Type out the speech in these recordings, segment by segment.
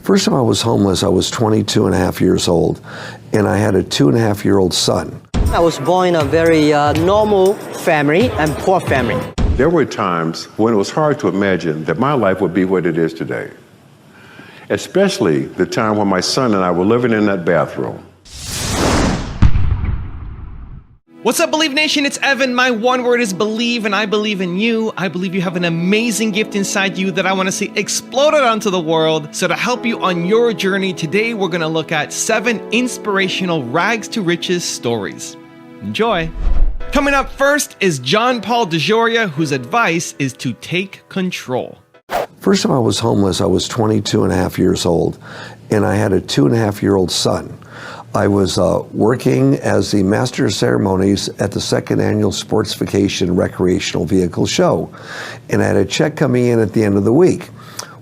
First time I was homeless, I was 22 and a half years old, and I had a 2.5-year-old son. I was born in a very normal family and poor family. There were times when it was hard to imagine that my life would be what it is today, especially the time when my son and I were living in that bathroom. What's up, Believe Nation? It's Evan. My one word is believe, and I believe in you. I believe you have an amazing gift inside you that I want to see exploded onto the world. So to help you on your journey, today we're going to look at 7 inspirational rags to riches stories. Enjoy. Coming up first is John Paul DeJoria, whose advice is to take control. First time I was homeless, I was 22 and a half years old, and I had a 2.5-year-old son. I was working as the Master of Ceremonies at the 2nd Annual Sports Vacation Recreational Vehicle Show, and I had a check coming in at the end of the week.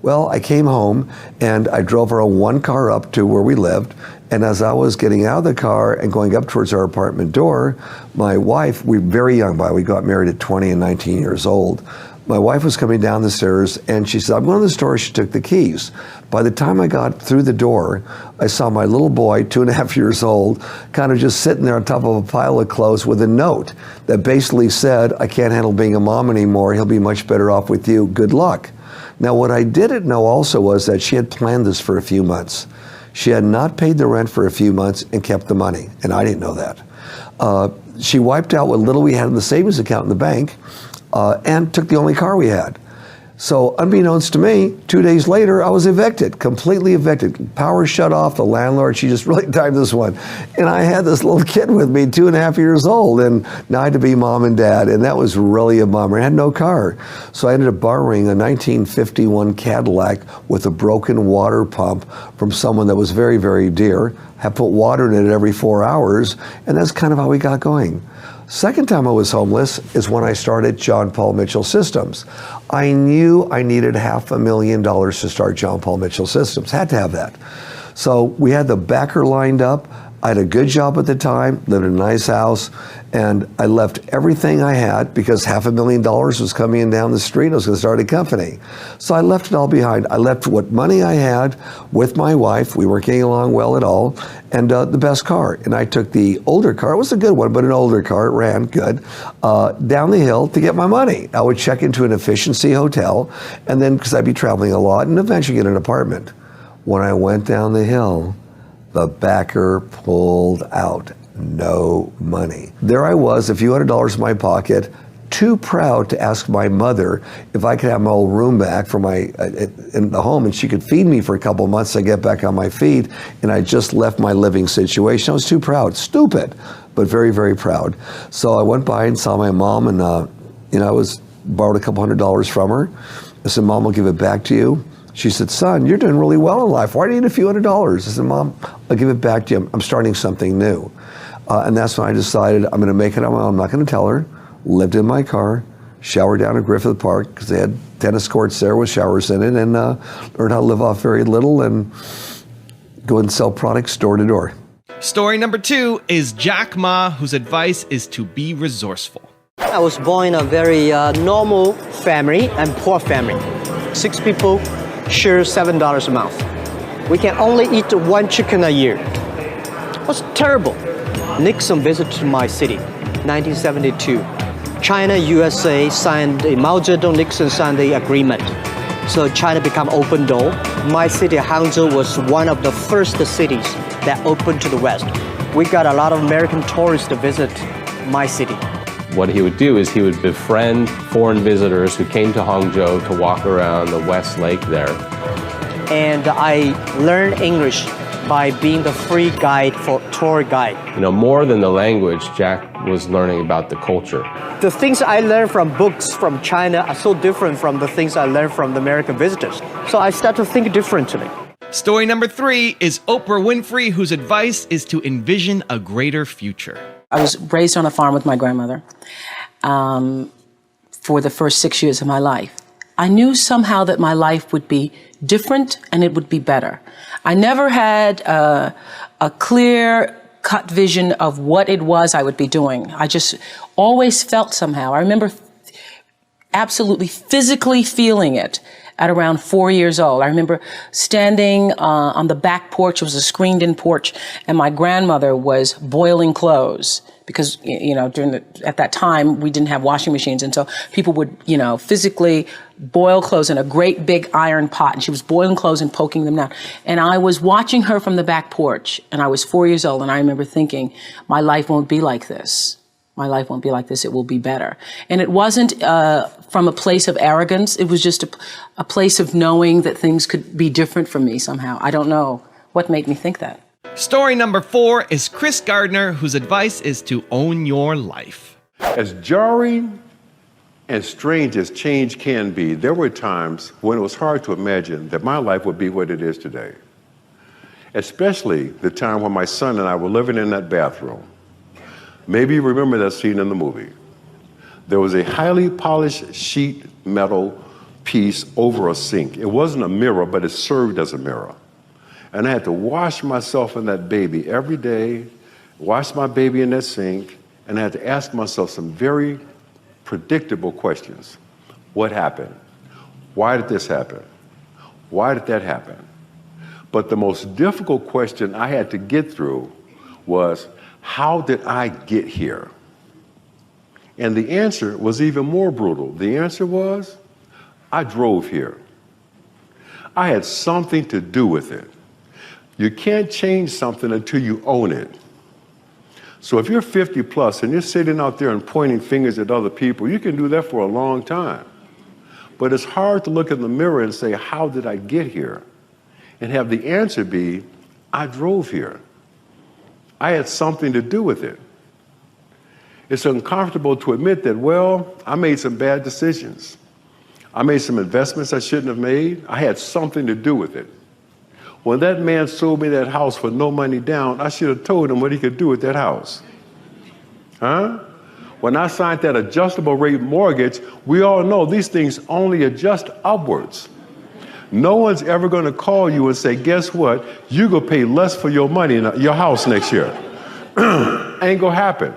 Well, I came home and I drove around one car up to where we lived, and as I was getting out of the car and going up towards our apartment door, my wife, we were very young, we got married at 20 and 19 years old. My wife was coming down the stairs and she said, "I'm going to the store." She took the keys. By the time I got through the door, I saw my little boy, 2.5 years old, kind of just sitting there on top of a pile of clothes with a note that basically said, "I can't handle being a mom anymore. He'll be much better off with you. Good luck." Now, what I didn't know also was that she had planned this for a few months. She had not paid the rent for a few months and kept the money, and I didn't know that. She wiped out what little we had in the savings account in the bank, and took the only car we had. So unbeknownst to me, 2 days later, I was evicted, completely evicted. Power shut off, the landlord, she just really timed this one. And I had this little kid with me, 2.5 years old, and now I had to be mom and dad, and that was really a bummer. I had no car. So I ended up borrowing a 1951 Cadillac with a broken water pump from someone that was very, very dear. I put water in it every 4 hours, and that's kind of how we got going. Second time I was homeless is when I started John Paul Mitchell Systems. I knew I needed $500,000 to start John Paul Mitchell Systems. Had to have that. So we had the backer lined up. I had a good job at the time, lived in a nice house, and I left everything I had because $500,000 was coming in down the street. I was going to start a company. So I left it all behind. I left what money I had with my wife. We weren't getting along well at all, and the best car. And I took the older car. It was a good one, but an older car. It ran good. Down the hill to get my money. I would check into an efficiency hotel, and then, because I'd be traveling a lot, and eventually get an apartment. When I went down the hill, the backer pulled out no money. There I was, a few $100s in my pocket, too proud to ask my mother if I could have my old room back for in the home, and she could feed me for a couple of months to get back on my feet, and I just left my living situation. I was too proud, stupid, but very, very proud. So I went by and saw my mom, and I borrowed a couple $100s from her. I said, "Mom, I'll give it back to you." She said, "Son, you're doing really well in life. Why do you need a few $100s?" I said, "Mom, I'll give it back to you. I'm starting something new." And that's when I decided I'm going to make it on my own. I'm not going to tell her. Lived in my car, showered down at Griffith Park because they had tennis courts there with showers in it, and learned how to live off very little and go and sell products door to door. Story number 2 is Jack Ma, whose advice is to be resourceful. I was born in a very normal family and poor family. 6 people share $7 a month. We can only eat 1 chicken a year. It was terrible. Nixon visited my city, 1972. China, USA Mao Zedong-Nixon signed the agreement. So China became open door. My city, Hangzhou, was one of the first cities that opened to the West. We got a lot of American tourists to visit my city. What he would do is he would befriend foreign visitors who came to Hangzhou to walk around the West Lake there. And I learned English by being the free guide for tour guide. More than the language, Jack was learning about the culture. The things I learned from books from China are so different from the things I learned from the American visitors. So I started to think differently. Story number 3 is Oprah Winfrey, whose advice is to envision a greater future. I was raised on a farm with my grandmother for the first 6 years of my life. I knew somehow that my life would be different and it would be better. I never had a clear-cut vision of what it was I would be doing. I just always felt somehow. I remember absolutely physically feeling it, at around 4 years old. I remember standing on the back porch. It was a screened-in porch, and my grandmother was boiling clothes because, you know, at that time, we didn't have washing machines, and so people would, you know, physically boil clothes in a great big iron pot, and she was boiling clothes and poking them down. And I was watching her from the back porch, and I was 4 years old, and I remember thinking, my life won't be like this. My life won't be like this. It will be better. And it wasn't from a place of arrogance. It was just a place of knowing that things could be different for me somehow. I don't know what made me think that. Story number 4 is Chris Gardner, whose advice is to own your life. As jarring and strange as change can be, there were times when it was hard to imagine that my life would be what it is today. Especially the time when my son and I were living in that bathroom. Maybe you remember that scene in the movie. There was a highly polished sheet metal piece over a sink. It wasn't a mirror, but it served as a mirror. And I had to wash myself in that baby every day, wash my baby in that sink, and I had to ask myself some very predictable questions. What happened? Why did this happen? Why did that happen? But the most difficult question I had to get through was, how did I get here? And the answer was even more brutal. The answer was, I drove here. I had something to do with it. You can't change something until you own it. So if you're 50 plus and you're sitting out there and pointing fingers at other people, you can do that for a long time. But it's hard to look in the mirror and say, how did I get here? And have the answer be, I drove here. I had something to do with it. It's uncomfortable to admit that, well, I made some bad decisions. I made some investments I shouldn't have made. I had something to do with it. When that man sold me that house for no money down, I should have told him what he could do with that house. Huh? When I signed that adjustable rate mortgage, we all know these things only adjust upwards. No one's ever going to call you and say, guess what? You're going to pay less for your money in your house next year. Ain't going to happen.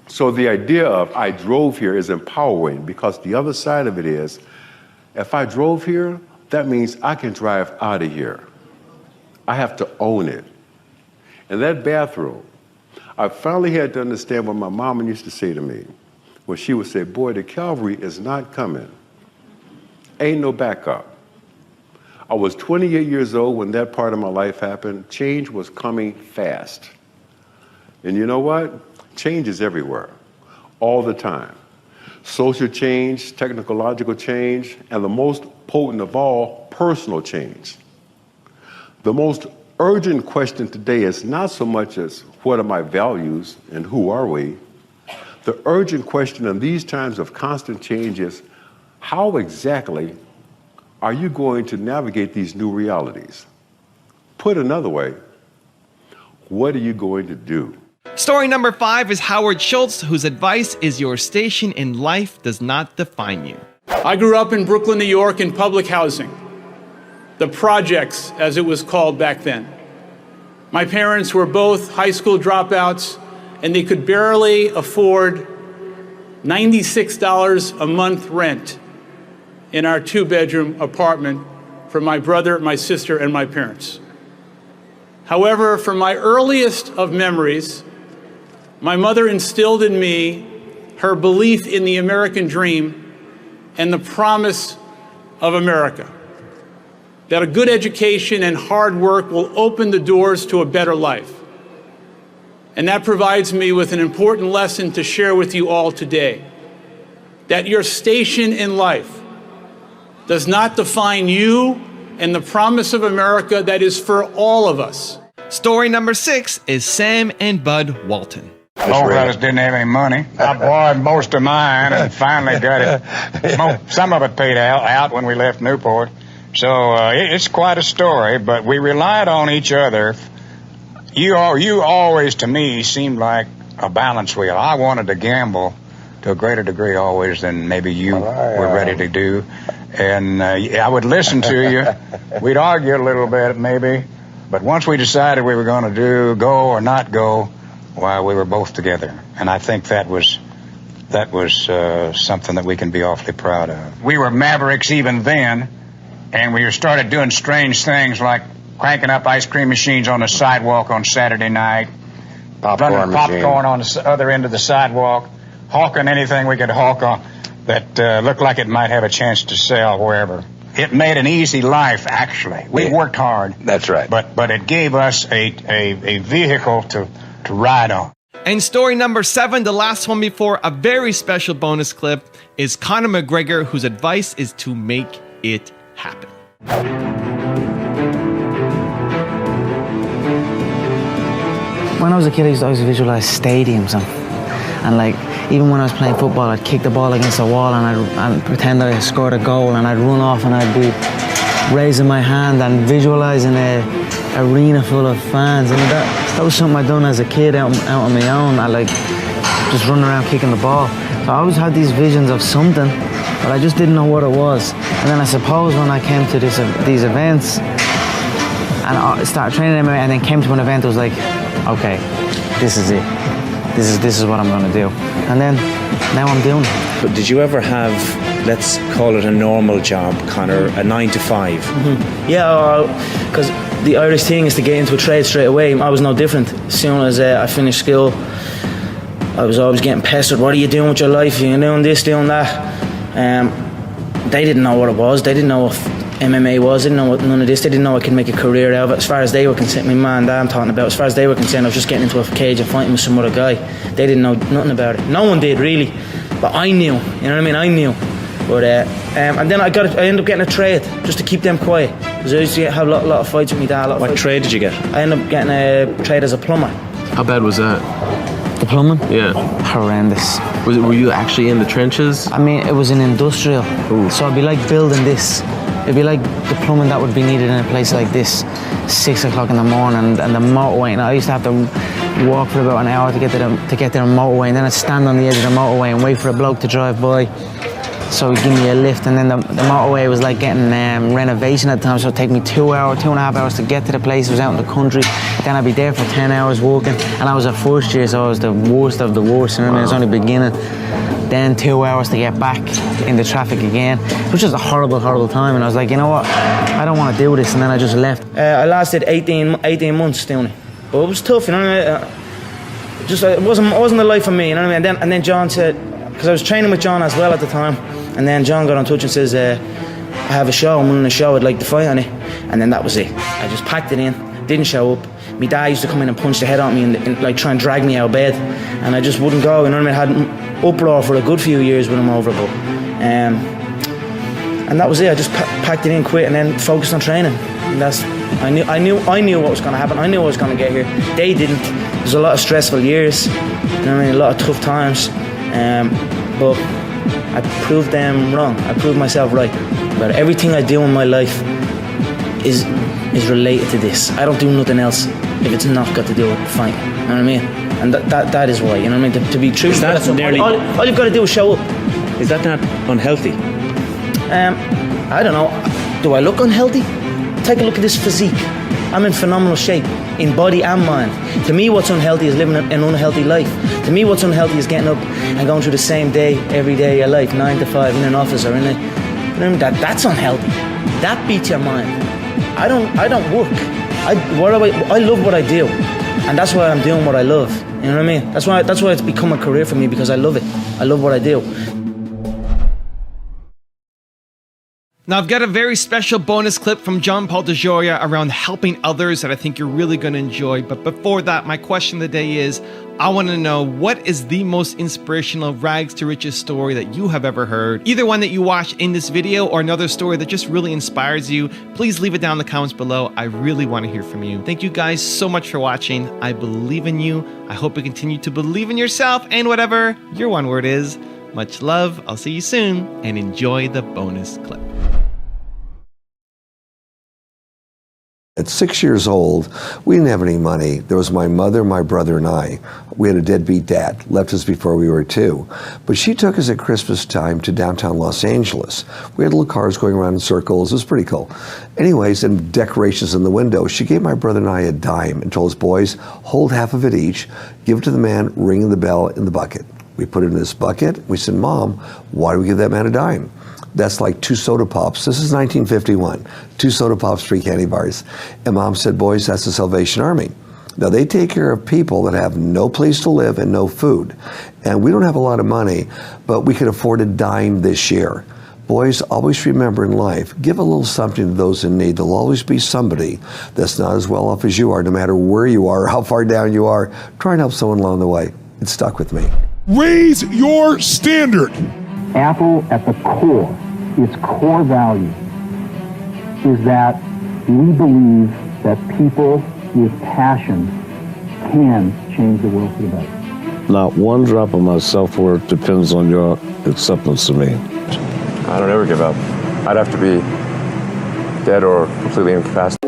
So the idea of I drove here is empowering, because the other side of it is, if I drove here, that means I can drive out of here. I have to own it. In that bathroom, I finally had to understand what my mama used to say to me when she would say, boy, the cavalry is not coming. Ain't no backup. I was 28 years old when that part of my life happened. Change was coming fast. And you know what? Change is everywhere, all the time. Social change, technological change, and the most potent of all, personal change. The most urgent question today is not so much as what are my values and who are we? The urgent question in these times of constant change is, how exactly are you going to navigate these new realities? Put another way, what are you going to do? Story number 5 is Howard Schultz, whose advice is your station in life does not define you. I grew up in Brooklyn, New York, in public housing. The projects, as it was called back then. My parents were both high school dropouts, and they could barely afford $96 a month rent in our 2-bedroom apartment for my brother, my sister, and my parents. However, from my earliest of memories, my mother instilled in me her belief in the American dream and the promise of America. That a good education and hard work will open the doors to a better life. And that provides me with an important lesson to share with you all today. That your station in life does not define you and the promise of America that is for all of us. Story number 6 is Sam and Bud Walton. Both of us didn't have any money. I borrowed most of mine and finally got it. Some of it paid out when we left Newport. So it's quite a story, but we relied on each other. You always, to me, seemed like a balance wheel. I wanted to gamble to a greater degree always than maybe you were ready to do. And I would listen to you. We'd argue a little bit maybe, but once we decided we were going to go or not go, well, we were both together. And I think that was something that we can be awfully proud of. We were mavericks even then, and we started doing strange things like cranking up ice cream machines on the sidewalk on Saturday night, running popcorn on the other end of the sidewalk, hawking anything we could hawk on that looked like it might have a chance to sell wherever. It made an easy life, actually. We worked hard. That's right. But it gave us a vehicle to ride on. And story number 7, the last one before a very special bonus clip, is Conor McGregor, whose advice is to make it happen. When I was a kid, I used to always visualize stadiums and like, even when I was playing football, I'd kick the ball against the wall and I'd pretend that I scored a goal, and I'd run off and I'd be raising my hand and visualizing a arena full of fans, and that was something I'd done as a kid out on my own. I like just running around kicking the ball. So I always had these visions of something, but I just didn't know what it was. And then I suppose when I came to these events and I started training MMA and then came to an event, it was like, okay, this is it. This is what I'm going to do. And then now I'm doing it. But did you ever have, let's call it a normal job, Conor, a 9 to 5? Mm-hmm. Yeah, because the Irish thing is to get into a trade straight away. I was no different. As soon as I finished school, I was always getting pestered. What are you doing with your life? You're doing this, doing that. They didn't know what it was. They didn't know what MMA was. They didn't know what none of this. They didn't know I could make a career out of it. As far as they were concerned, my man that I'm talking about, as far as they were concerned, I was just getting into a cage and fighting with some other guy. They didn't know nothing about it. No one did, really. But I knew. You know what I mean? I knew. But and then I ended up getting a trade just to keep them quiet, because I used to have a lot of fights with my dad. What trade did you get? I ended up getting a trade as a plumber. How bad was that? The plumbing? Yeah. Horrendous. Were you actually in the trenches? I mean, it was an industrial. Ooh. So it'd be like building this. It'd be like the plumbing that would be needed in a place like this, 6 o'clock in the morning, and the motorway. And I used to have to walk for about an hour to get to the motorway, and then I'd stand on the edge of the motorway and wait for a bloke to drive by. So he'd give me a lift, and then the motorway was like getting renovation at the time, so it'd take me 2.5 hours to get to the place. It was out in the country. Then I'd be there for 10 hours walking, and I was at first year, so I was the worst of the worst. You know what I mean? It was only beginning. Then 2 hours to get back in the traffic again. It was just a horrible, horrible time, and I was like, you know what? I don't want to do this, and then I just left. I lasted 18 months doing it, but it was tough, you know what I mean? It wasn't the life for me, you know what I mean? And then John said, because I was training with John as well at the time, and then John got in touch and says, I have a show, I'm running a show, I'd like to fight on it. And then that was it. I just packed it in, didn't show up. My dad used to come in and punch the head on me and like try and drag me out of bed, and I just wouldn't go, you know what I mean? I had an uproar for a good few years with him over it, and that was it. I just packed it in, quit, and then focused on training. And I knew what was going to happen. I knew I was going to get here. They didn't. There's a lot of stressful years, you know what I mean? A lot of tough times, but I proved them wrong. I proved myself right. But everything I do in my life is related to this. I don't do nothing else if it's not got to do with fighting. You know what I mean? And that is why. You know what I mean? To be true. Is that nearly? All you've got to do is show up. Is that not unhealthy? I don't know. Do I look unhealthy? Take a look at this physique. I'm in phenomenal shape, in body and mind. To me, what's unhealthy is living an unhealthy life. To me, what's unhealthy is getting up and going through the same day every day of your life, 9 to 5 in an office or in a. That's unhealthy. That beats your mind. I don't work. I love what I do, and that's why I'm doing what I love. You know what I mean? That's why it's become a career for me, because I love it. I love what I do. Now, I've got a very special bonus clip from John Paul DeGioia around helping others that I think you're really going to enjoy. But before that, my question of the day is, I want to know, what is the most inspirational rags to riches story that you have ever heard? Either one that you watched in this video or another story that just really inspires you. Please leave it down in the comments below. I really want to hear from you. Thank you guys so much for watching. I believe in you. I hope you continue to believe in yourself and whatever your one word is. Much love. I'll see you soon, and enjoy the bonus clip. At 6 years old, we didn't have any money. There was my mother, my brother, and I. We had a deadbeat dad, left us before we were 2. But she took us at Christmas time to downtown Los Angeles. We had little cars going around in circles. It was pretty cool. Anyways, and decorations in the window. She gave my brother and I a dime and told us, boys, hold half of it each, give it to the man ringing the bell in the bucket. We put it in this bucket. We said, Mom, why do we give that man a dime? That's like 2 soda pops. This is 1951. 2 soda pops, 3 candy bars. And Mom said, boys, that's the Salvation Army. Now, they take care of people that have no place to live and no food. And we don't have a lot of money, but we could afford a dime this year. Boys, always remember in life, give a little something to those in need. There'll always be somebody that's not as well off as you are, no matter where you are, or how far down you are. Try and help someone along the way. It stuck with me. Raise your standard. Apple, at the core, its core value is that we believe that people with passion can change the world for the better. Not one drop of my self-worth depends on your acceptance of me. I don't ever give up. I'd have to be dead or completely incapacitated.